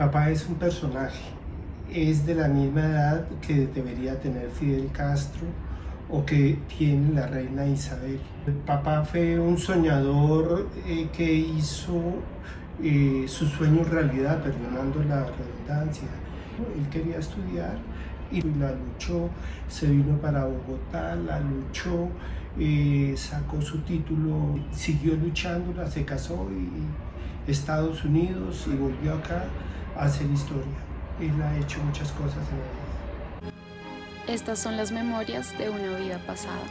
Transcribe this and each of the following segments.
Papá es un personaje, es de la misma edad que debería tener Fidel Castro o que tiene la reina Isabel. Papá fue un soñador que hizo su sueño realidad, perdonando la redundancia. Él quería estudiar y la luchó, se vino para Bogotá, la luchó, sacó su título, siguió luchándola, se casó y Estados Unidos y volvió acá a hacer historia. Él ha hecho muchas cosas en la vida. Estas son las memorias de una vida pasada.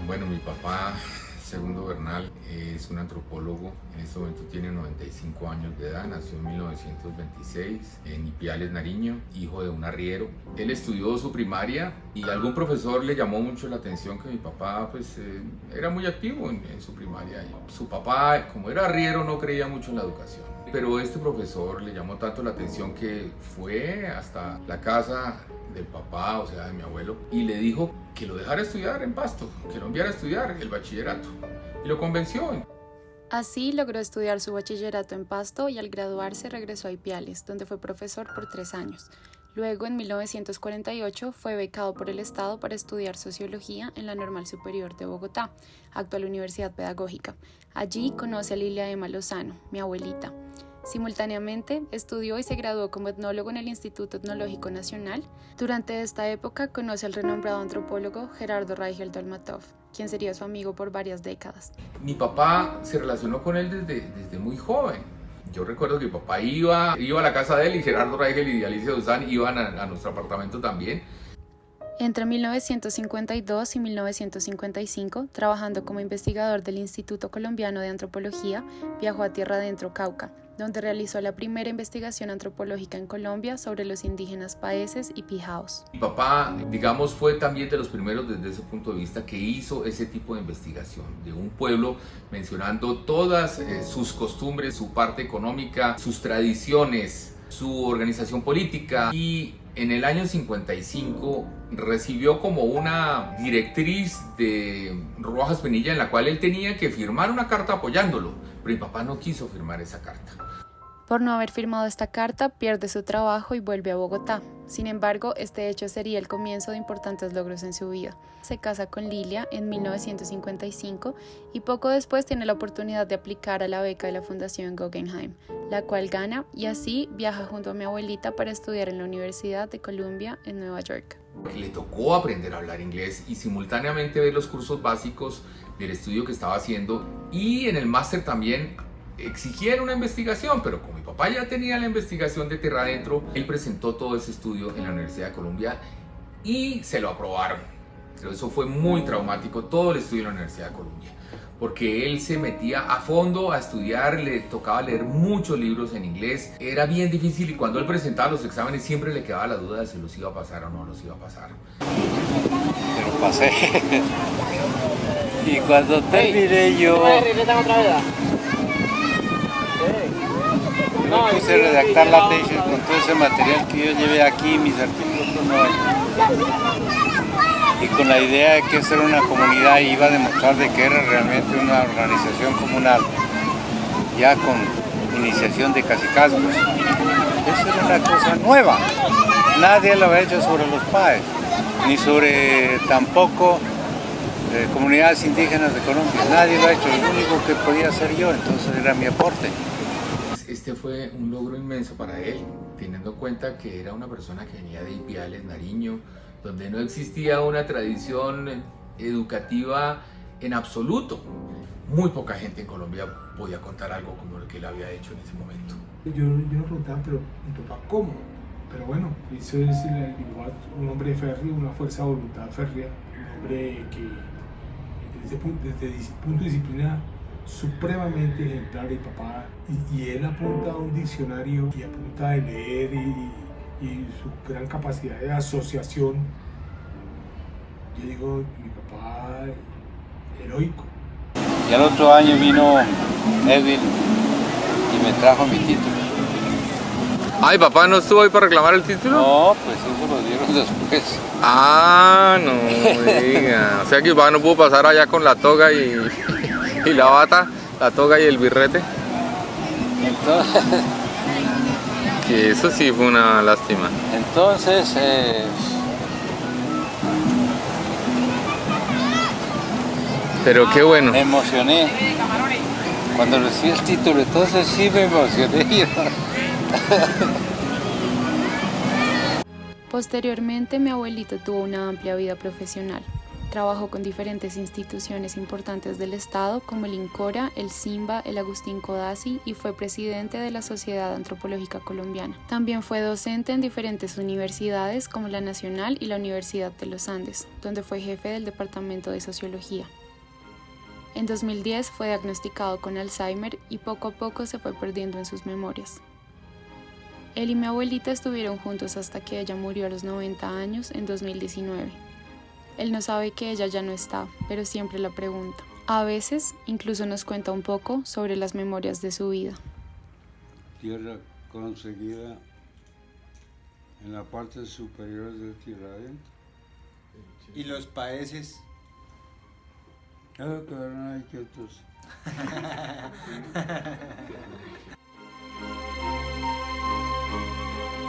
Bueno, mi papá, Segundo Bernal, es un antropólogo. En este momento tiene 95 años de edad, nació en 1926 en Ipiales, Nariño, hijo de un arriero. Él estudió su primaria y algún profesor le llamó mucho la atención que mi papá era muy activo en su primaria. Su papá, como era arriero, no creía mucho en la educación. Pero este profesor le llamó tanto la atención que fue hasta la casa del papá, o sea, de mi abuelo, y le dijo que lo dejara estudiar en Pasto, que lo enviara a estudiar el bachillerato, y lo convenció. Así logró estudiar su bachillerato en Pasto y al graduarse regresó a Ipiales, donde fue profesor por 3 años. Luego, en 1948, fue becado por el Estado para estudiar Sociología en la Normal Superior de Bogotá, actual Universidad Pedagógica. Allí conoce a Lilia Emma Lozano, mi abuelita. Simultáneamente, estudió y se graduó como etnólogo en el Instituto Etnológico Nacional. Durante esta época, conoce al renombrado antropólogo Gerardo Reigel Dolmatov, quien sería su amigo por varias décadas. Mi papá se relacionó con él desde muy joven. Yo recuerdo que mi papá iba a la casa de él y Gerardo Reigel y Alicia Duzán iban a nuestro apartamento también. Entre 1952 y 1955, trabajando como investigador del Instituto Colombiano de Antropología, viajó a Tierra Adentro, Cauca, donde realizó la primera investigación antropológica en Colombia sobre los indígenas paeses y pijaos. Mi papá, digamos, fue también de los primeros desde ese punto de vista que hizo ese tipo de investigación de un pueblo, mencionando todas sus costumbres, su parte económica, sus tradiciones, su organización política, y en el año 55 recibió como una directriz de Rojas Pinilla en la cual él tenía que firmar una carta apoyándolo, pero mi papá no quiso firmar esa carta. Por no haber firmado esta carta, pierde su trabajo y vuelve a Bogotá. Sin embargo, este hecho sería el comienzo de importantes logros en su vida. Se casa con Lilia en 1955 y poco después tiene la oportunidad de aplicar a la beca de la Fundación Guggenheim, la cual gana, y así viaja junto a mi abuelita para estudiar en la Universidad de Columbia en Nueva York. Le tocó aprender a hablar inglés y simultáneamente ver los cursos básicos del estudio que estaba haciendo, y en el máster también exigieron una investigación, pero como mi papá ya tenía la investigación de Tierra Adentro, él presentó todo ese estudio en la Universidad de Columbia y se lo aprobaron. Pero eso fue muy traumático, todo el estudio en la Universidad de Columbia, porque él se metía a fondo a estudiar, le tocaba leer muchos libros en inglés, era bien difícil, y cuando él presentaba los exámenes siempre le quedaba la duda de si los iba a pasar o no los iba a pasar. Pero pasé. Y cuando terminé yo me puse a redactar la tesis con todo ese material que yo llevé aquí, mis artículos y con la idea de que esta era una comunidad y iba a demostrar de que era realmente una organización comunal, ya con iniciación de cacicazgos. Eso era una cosa nueva, nadie lo había hecho sobre los PAES, ni sobre tampoco comunidades indígenas de Colombia, nadie lo ha hecho, lo único que podía hacer yo, entonces era mi aporte. Este fue un logro inmenso para él, teniendo en cuenta que era una persona que venía de Ipiales, Nariño, donde no existía una tradición educativa en absoluto. Muy poca gente en Colombia podía contar algo como lo que él había hecho en ese momento. Yo me preguntaba, pero mi papá, ¿cómo? Pero bueno, eso es un hombre férreo, una fuerza de voluntad férrea, un hombre que desde ese punto de disciplina supremamente ejemplar, y papá, y él apunta a un diccionario y apunta a leer y su gran capacidad de asociación. Yo digo, mi papá, heroico. Y al otro año vino Edwin y me trajo mi título. Ay, ¿papá no estuvo ahí para reclamar el título? No, pues eso lo dieron después. Ah, no diga. O sea que papá no pudo pasar allá con la toga y la bata, la toga y el birrete. Entonces, Sí, eso sí fue una lástima. Entonces, Pero qué bueno. me emocioné. Cuando recibí el título, entonces sí me emocioné yo. Posteriormente, mi abuelito tuvo una amplia vida profesional. Trabajó con diferentes instituciones importantes del Estado como el INCORA, el SIMBA, el Agustín Codazzi y fue presidente de la Sociedad Antropológica Colombiana. También fue docente en diferentes universidades como la Nacional y la Universidad de los Andes, donde fue jefe del Departamento de Sociología. En 2010 fue diagnosticado con Alzheimer y poco a poco se fue perdiendo en sus memorias. Él y mi abuelita estuvieron juntos hasta que ella murió a los 90 años en 2019. Él no sabe que ella ya no está, pero siempre la pregunta. A veces, incluso nos cuenta un poco sobre las memorias de su vida. Tierra conseguida en la parte superior de tierra adentro. ¿Y los países? Quedaron ahí quietos.